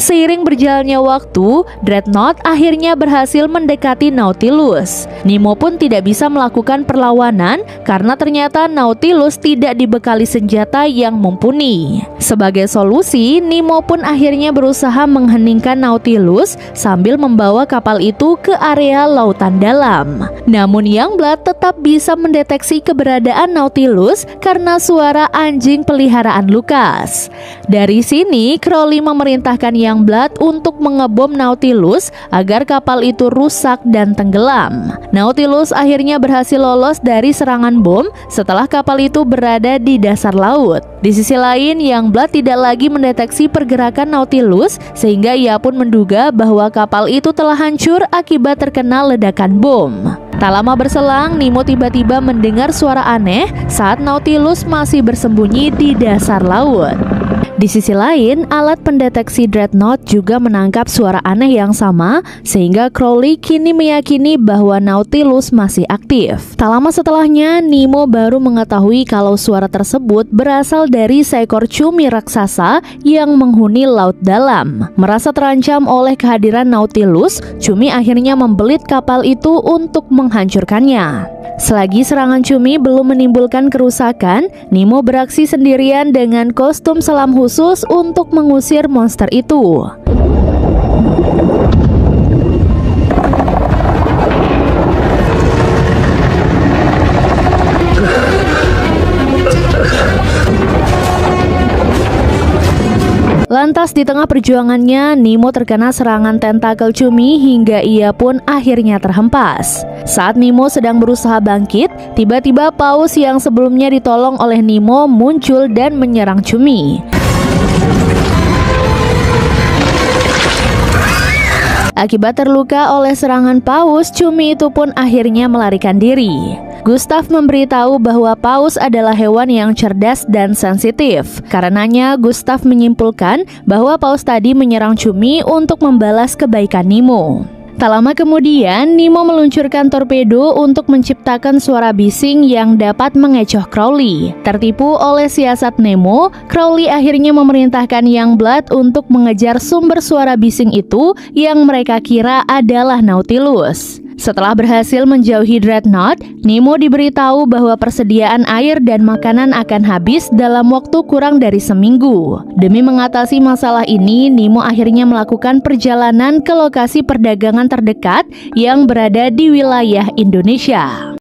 Seiring berjalannya waktu, Dreadnought akhirnya berhasil mendekati Nautilus. Nemo pun tidak bisa melakukan perlawanan karena ternyata Nautilus tidak dibekali senjata yang mumpuni. Sebagai solusi, Nemo pun akhirnya berusaha mengheningkan Nautilus sambil membawa kapal itu ke area lautan dalam. Namun Youngblood tetap bisa mendeteksi keberadaan Nautilus karena suara anjing peliharaan Lucas. Dari sini, Crowley memerintahkan Youngblood untuk mengebom Nautilus agar kapal itu rusak dan tenggelam. Nautilus akhirnya berhasil lolos dari serangan bom setelah kapal itu berada di dasar laut. Di sisi lain, Youngblood tidak lagi mendeteksi pergerakan Nautilus sehingga ia pun menduga bahwa kapal itu telah hancur akibat terkena ledakan bom. Tak lama berselang, Nemo tiba-tiba mendengar suara aneh saat Nautilus masih bersembunyi di dasar laut. Di sisi lain, alat pendeteksi Dreadnought juga menangkap suara aneh yang sama, sehingga Crowley kini meyakini bahwa Nautilus masih aktif. Tak lama setelahnya, Nemo baru mengetahui kalau suara tersebut berasal dari seekor cumi raksasa yang menghuni laut dalam. Merasa terancam oleh kehadiran Nautilus, cumi akhirnya membelit kapal itu untuk menghancurkannya. Selagi serangan cumi belum menimbulkan kerusakan, Nemo beraksi sendirian dengan kostum selam khusus untuk mengusir monster itu. Lantas di tengah perjuangannya, Nemo terkena serangan tentakel cumi hingga ia pun akhirnya terhempas. Saat Nemo sedang berusaha bangkit, tiba-tiba paus yang sebelumnya ditolong oleh Nemo muncul dan menyerang cumi. Akibat terluka oleh serangan paus, cumi itu pun akhirnya melarikan diri. Gustav memberitahu bahwa paus adalah hewan yang cerdas dan sensitif. Karenanya, Gustav menyimpulkan bahwa paus tadi menyerang cumi untuk membalas kebaikan Nemo. Tak lama kemudian, Nemo meluncurkan torpedo untuk menciptakan suara bising yang dapat mengecoh Crowley. Tertipu oleh siasat Nemo, Crowley akhirnya memerintahkan Youngblood untuk mengejar sumber suara bising itu yang mereka kira adalah Nautilus. Setelah berhasil menjauhi Dreadnought, Nemo diberitahu bahwa persediaan air dan makanan akan habis dalam waktu kurang dari seminggu. Demi mengatasi masalah ini, Nemo akhirnya melakukan perjalanan ke lokasi perdagangan terdekat yang berada di wilayah Indonesia.